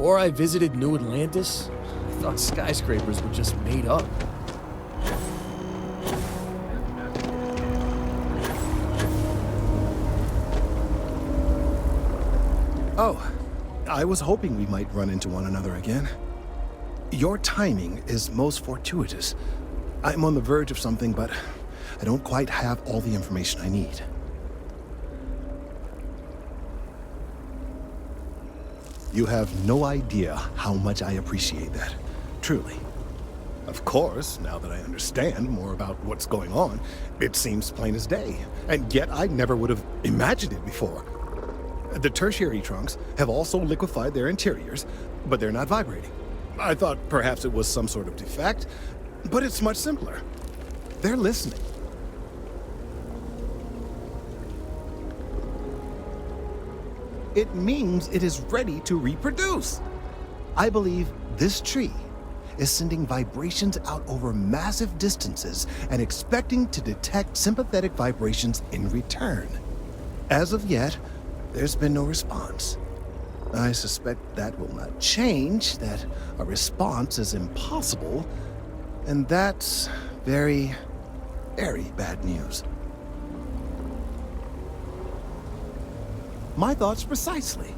Before I visited New Atlantis, I thought skyscrapers were just made up. Oh, I was hoping we might run into one another again. Your timing is most fortuitous. I'm on the verge of something, but I don't quite have all the information I need. You have no idea how much I appreciate that. Truly. Of course, now that I understand more about what's going on, it seems plain as day. And yet I never would have imagined it before. The tertiary trunks have also liquefied their interiors, but they're not vibrating. I thought perhaps it was some sort of defect, but it's much simpler. They're listening. It means it is ready to reproduce. I believe this tree is sending vibrations out over massive distances and expecting to detect sympathetic vibrations in return. As of yet, there's been no response. I suspect that will not change, that a response is impossible, and that's very, very bad news. My thoughts precisely.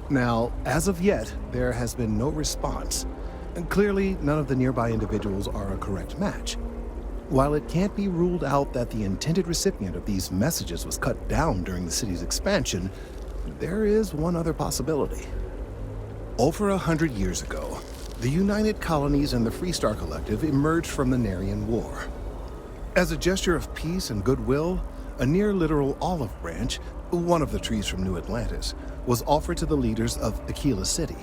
Now, as of yet, there has been no response, and clearly none of the nearby individuals are a correct match. While it can't be ruled out that the intended recipient of these messages was cut down during the city's expansion, there is one other possibility. Over 100 years ago, the United Colonies and the Freestar Collective emerged from the Narian War. As a gesture of peace and goodwill, a near-literal olive branch, one of the trees from New Atlantis, was offered to the leaders of Aquila City.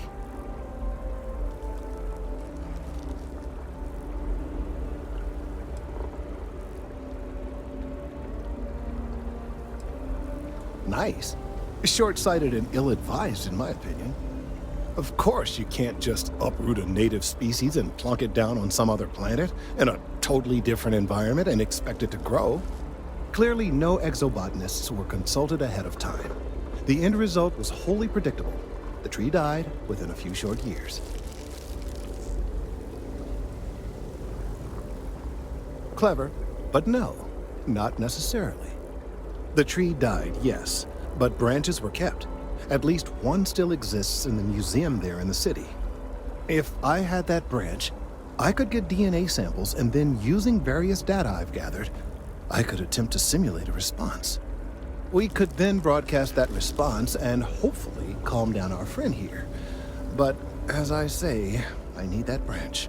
Nice. Short-sighted and ill-advised, in my opinion. Of course, you can't just uproot a native species and plunk it down on some other planet in a totally different environment and expect it to grow. Clearly, no exobotanists were consulted ahead of time. The end result was wholly predictable. The tree died within a few short years. Clever, but no, not necessarily. The tree died, yes, but branches were kept. At least one still exists in the museum there in the city. If I had that branch, I could get DNA samples, and then using various data I've gathered, I could attempt to simulate a response. We could then broadcast that response and hopefully calm down our friend here. But as I say, I need that branch.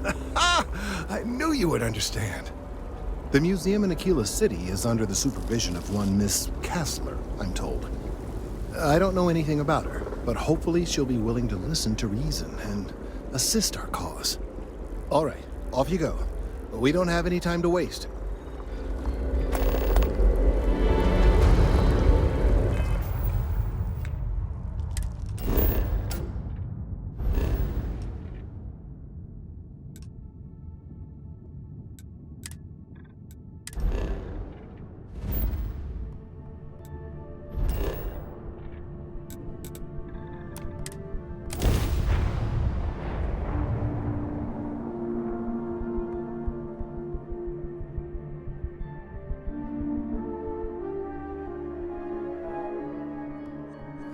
I knew you would understand. The museum in Aquila City is under the supervision of one Miss Kassler, I'm told. I don't know anything about her, but hopefully she'll be willing to listen to reason and assist our cause. All right, off you go. We don't have any time to waste.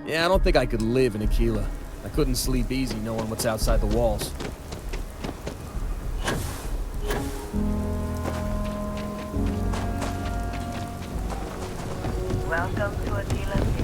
Yeah, I don't think I could live in Aquila. I couldn't sleep easy knowing what's outside the walls. Welcome to Aquila City.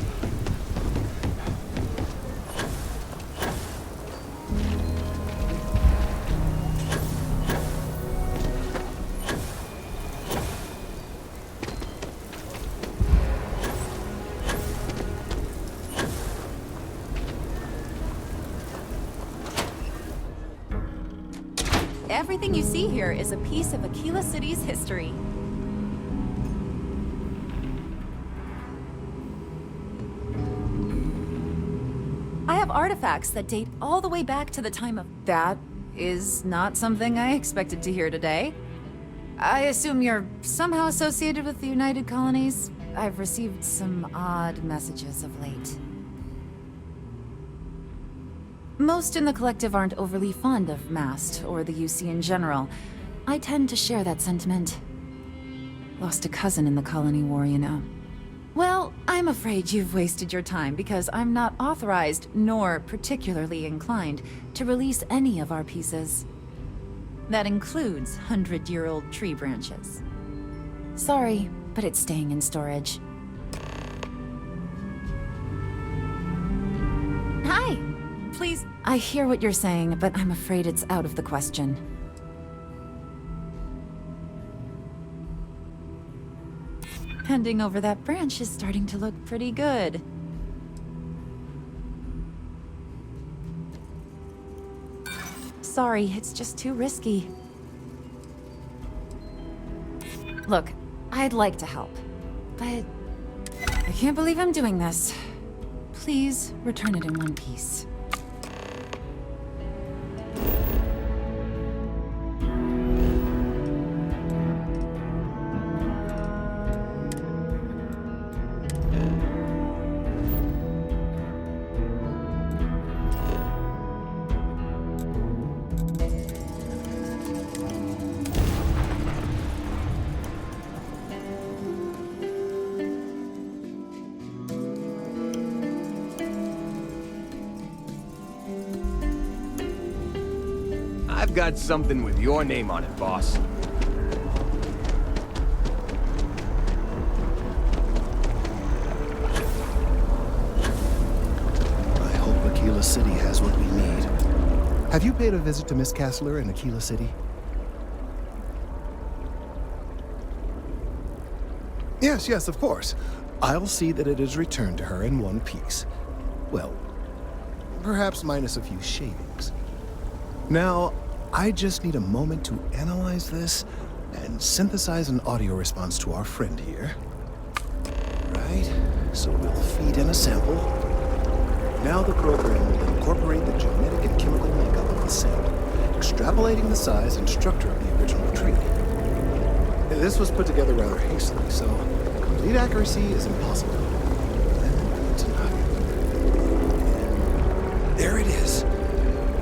Everything you see here is a piece of Aquila City's history. I have artifacts that date all the way back to the time of... That is not something I expected to hear today. I assume you're somehow associated with the United Colonies? I've received some odd messages of late. Most in the collective aren't overly fond of Mast or the UC in general. I tend to share that sentiment. Lost a cousin in the colony war, you know. Well, I'm afraid you've wasted your time because I'm not authorized, nor particularly inclined, to release any of our pieces. That includes 100-year-old tree branches. Sorry, but it's staying in storage. Hi! Please, I hear what you're saying, but I'm afraid it's out of the question. Handing over that branch is starting to look pretty good. Sorry, it's just too risky. Look, I'd like to help, but I can't believe I'm doing this. Please return it in one piece. I've got something with your name on it, boss. I hope Aquila City has what we need. Have you paid a visit to Miss Castler in Aquila City? Yes, of course. I'll see that it is returned to her in one piece. Well, perhaps minus a few shavings. Now, I just need a moment to analyze this and synthesize an audio response to our friend here. Right, so we'll feed in a sample. Now the program will incorporate the genetic and chemical makeup of the sample, extrapolating the size and structure of the original tree. This was put together rather hastily, so complete accuracy is impossible. There it is.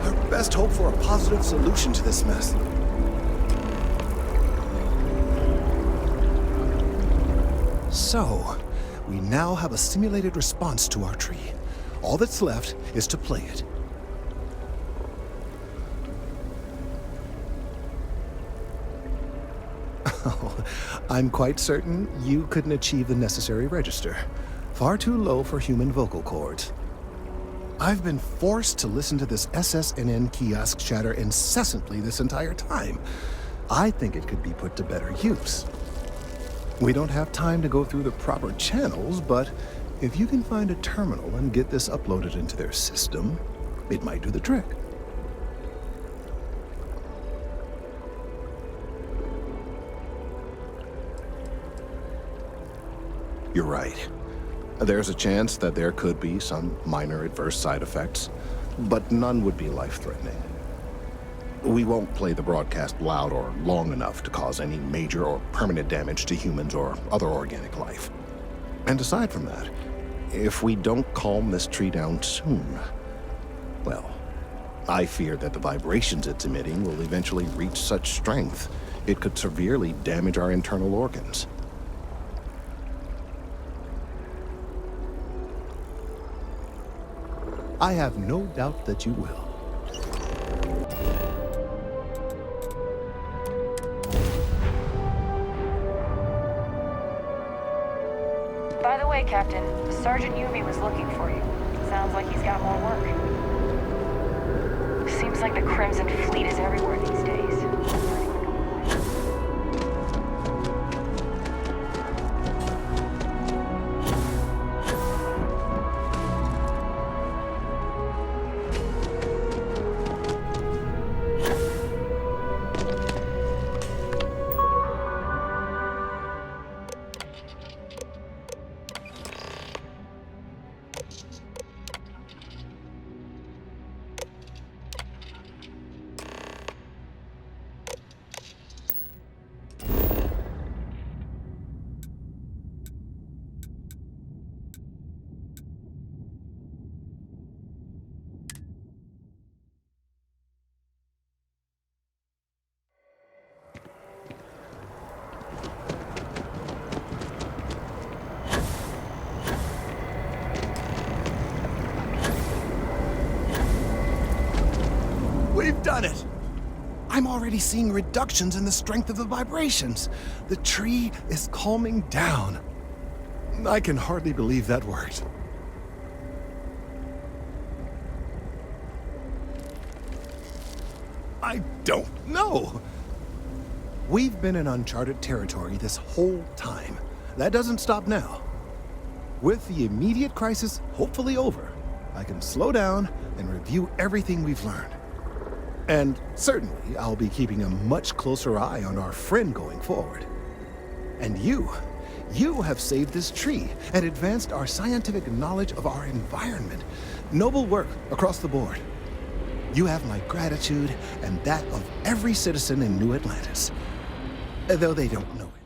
Our best hope for a positive solution to this mess. So, we now have a simulated response to our tree. All that's left is to play it. Oh, I'm quite certain you couldn't achieve the necessary register. Far too low for human vocal cords. I've been forced to listen to this SSNN kiosk chatter incessantly this entire time. I think it could be put to better use. We don't have time to go through the proper channels, but if you can find a terminal and get this uploaded into their system, it might do the trick. You're right. There's a chance that there could be some minor adverse side effects, but none would be life-threatening. We won't play the broadcast loud or long enough to cause any major or permanent damage to humans or other organic life. And aside from that, if we don't calm this tree down soon, well, I fear that the vibrations it's emitting will eventually reach such strength it could severely damage our internal organs. I have no doubt that you will. By the way, Captain, Sergeant Yumi was looking for you. Sounds like he's got more work. Seems like the Crimson Fleet is everywhere these days. We've done it! I'm already seeing reductions in the strength of the vibrations. The tree is calming down. I can hardly believe that worked. I don't know. We've been in uncharted territory this whole time. That doesn't stop now. With the immediate crisis hopefully over, I can slow down and review everything we've learned. And certainly, I'll be keeping a much closer eye on our friend going forward. And you have saved this tree and advanced our scientific knowledge of our environment. Noble work across the board. You have my gratitude and that of every citizen in New Atlantis. Though they don't know it.